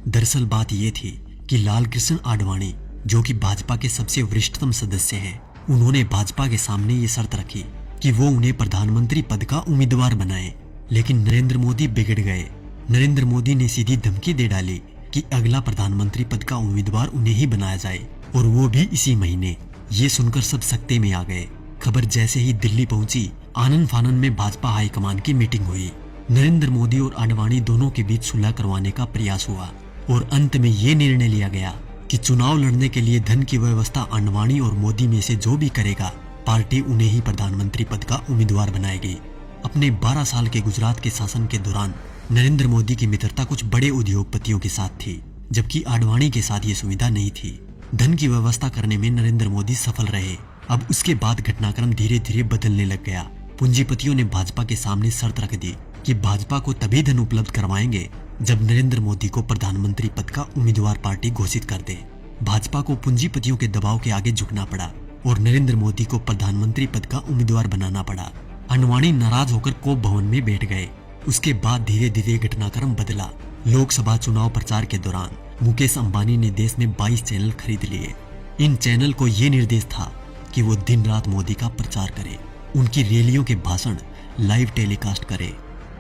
दरअसल बात ये थी कि लाल कृष्ण आडवाणी, जो कि भाजपा के सबसे वरिष्ठतम सदस्य हैं, उन्होंने भाजपा के सामने ये शर्त रखी कि वो उन्हें प्रधानमंत्री पद का उम्मीदवार बनाए। लेकिन नरेंद्र मोदी बिगड़ गए। नरेंद्र मोदी ने सीधी धमकी दे डाली कि अगला प्रधानमंत्री पद का उम्मीदवार उन्हें ही बनाया जाए, और वो भी इसी महीने। ये सुनकर सब सकते में आ गए। खबर जैसे ही दिल्ली पहुंची, आनन फानन में भाजपा हाईकमान की मीटिंग हुई। नरेंद्र मोदी और आडवाणी दोनों के बीच सुलह करवाने का प्रयास हुआ और अंत में ये निर्णय लिया गया कि चुनाव लड़ने के लिए धन की व्यवस्था आडवाणी और मोदी में से जो भी करेगा, पार्टी उन्हें ही प्रधानमंत्री पद का उम्मीदवार बनाएगी। अपने 12 साल के गुजरात के शासन के दौरान नरेंद्र मोदी की मित्रता कुछ बड़े उद्योगपतियों के साथ थी, जबकि आडवाणी के साथ ये सुविधा नहीं थी। धन की व्यवस्था करने में नरेंद्र मोदी सफल रहे। अब उसके बाद घटनाक्रम धीरे धीरे बदलने लग गया। पूंजीपतियों ने भाजपा के सामने शर्त रख दी कि भाजपा को तभी धन उपलब्ध करवाएंगे जब नरेंद्र मोदी को प्रधानमंत्री पद का उम्मीदवार पार्टी घोषित कर दे। भाजपा को पूंजीपतियों के दबाव के आगे झुकना पड़ा और नरेंद्र मोदी को प्रधानमंत्री पद का उम्मीदवार बनाना पड़ा। आडवाणी नाराज होकर कोप भवन में बैठ गए। उसके बाद धीरे धीरे घटनाक्रम बदला। लोकसभा चुनाव प्रचार के दौरान मुकेश अंबानी ने देश में 22 चैनल खरीद लिए। इन चैनल को ये निर्देश था कि वो दिन रात मोदी का प्रचार करे, उनकी रैलियों के भाषण लाइव टेलीकास्ट करे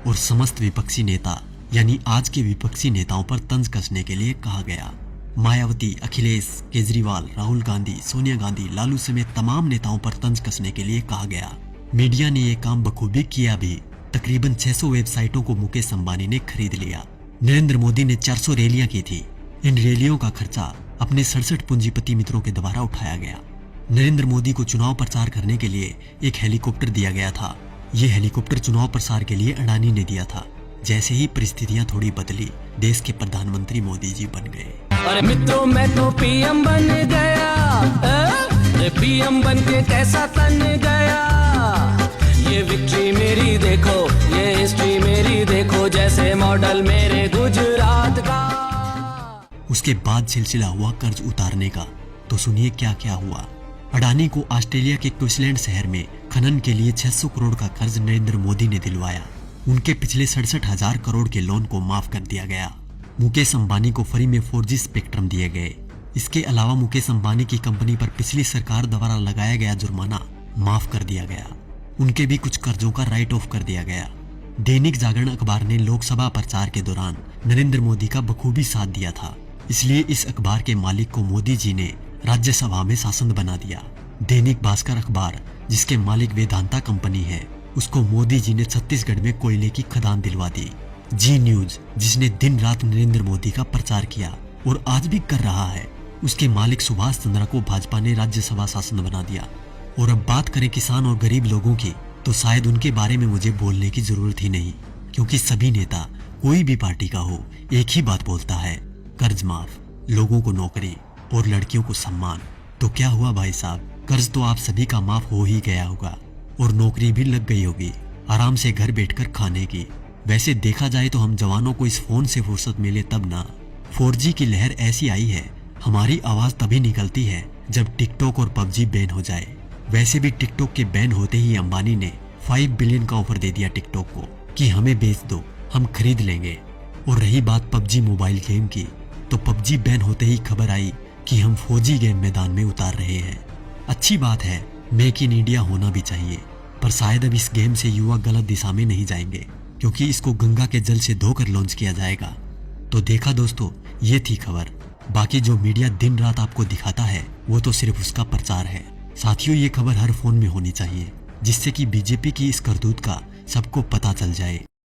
और समस्त विपक्षी नेता यानी आज के विपक्षी नेताओं पर तंज कसने के लिए कहा गया। मायावती, अखिलेश, केजरीवाल, राहुल गांधी, सोनिया गांधी, लालू समेत तमाम नेताओं पर तंज कसने के लिए कहा गया। मीडिया ने यह काम बखूबी किया भी। तकरीबन 600 वेबसाइटों को मुकेश अंबानी ने खरीद लिया। नरेंद्र मोदी ने 400 रैलियां की थी। इन रैलियों का खर्चा अपने 67 पूंजीपति मित्रों के द्वारा उठाया गया। नरेंद्र मोदी को चुनाव प्रचार करने के लिए एक हेलीकॉप्टर दिया गया था। ये हेलीकॉप्टर चुनाव प्रचार के लिए अडानी ने दिया था। जैसे ही परिस्थितियां थोड़ी बदली, देश के प्रधानमंत्री मोदी जी बन गए। अरे मित्रों, मैं तो पीएम बन गया। पीएम बन के कैसा तन गया। ये विक्ट्री मेरी देखो, ये हिस्ट्री मेरी देखो, जैसे मॉडल मेरे गुजरात का। उसके बाद सिलसिला हुआ कर्ज उतारने का। तो सुनिए क्या क्या हुआ। अडानी को ऑस्ट्रेलिया के क्वींसलैंड शहर में खनन के लिए 600 करोड़ का कर्ज नरेंद्र मोदी ने दिलवाया। उनके पिछले 67,000 करोड़ के लोन को माफ कर दिया गया। मुकेश अंबानी को फ्री में 4G स्पेक्ट्रम दिए गए। इसके अलावा मुकेश अंबानी की कंपनी पर पिछली सरकार द्वारा लगाया गया जुर्माना माफ कर दिया गया। उनके भी कुछ कर्जों का राइट ऑफ कर दिया गया। दैनिक जागरण अखबार ने लोकसभा प्रचार के दौरान नरेंद्र मोदी का बखूबी साथ दिया था, इसलिए इस अखबार के मालिक को मोदी जी ने राज्यसभा में सांसद बना दिया। दैनिक भास्कर अखबार, जिसके मालिक वेदांता कंपनी है, उसको मोदी जी ने छत्तीसगढ़ में कोयले की खदान दिलवा दी। जी न्यूज, जिसने दिन रात नरेंद्र मोदी का प्रचार किया और आज भी कर रहा है, उसके मालिक सुभाष चंद्रा को भाजपा ने राज्यसभा सांसद बना दिया। और अब बात करें किसान और गरीब लोगों की, तो शायद उनके बारे में मुझे बोलने की जरूरत ही नहीं, क्योंकि सभी नेता कोई भी पार्टी का हो एक ही बात बोलता है, कर्ज माफ, लोगों को नौकरी और लड़कियों को सम्मान। तो क्या हुआ भाई साहब, कर्ज तो आप सभी का माफ हो ही गया होगा और नौकरी भी लग गई होगी, आराम से घर बैठकर खाने की। वैसे देखा जाए तो हम जवानों को इस फोन से फुर्सत मिले तब ना। 4G की लहर ऐसी आई है, हमारी आवाज तभी निकलती है जब टिकटॉक और PUBG बैन हो जाए। वैसे भी टिकटॉक के बैन होते ही अंबानी ने 5 बिलियन का ऑफर दे दिया टिकटॉक को कि हमें बेच दो, हम खरीद लेंगे। और रही बात PUBG मोबाइल गेम की, तो PUBG बैन होते ही खबर आई कि हम 4G गेम मैदान में उतार रहे हैं। अच्छी बात है, मेक इन इंडिया होना भी चाहिए, पर शायद अब इस गेम से युवा गलत दिशा में नहीं जाएंगे, क्योंकि इसको गंगा के जल से धोकर लॉन्च किया जाएगा। तो देखा दोस्तों, ये थी खबर। बाकी जो मीडिया दिन रात आपको दिखाता है वो तो सिर्फ उसका प्रचार है। साथियों, ये खबर हर फोन में होनी चाहिए, जिससे कि बीजेपी की इस करतूत का सबको पता चल जाए।